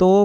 2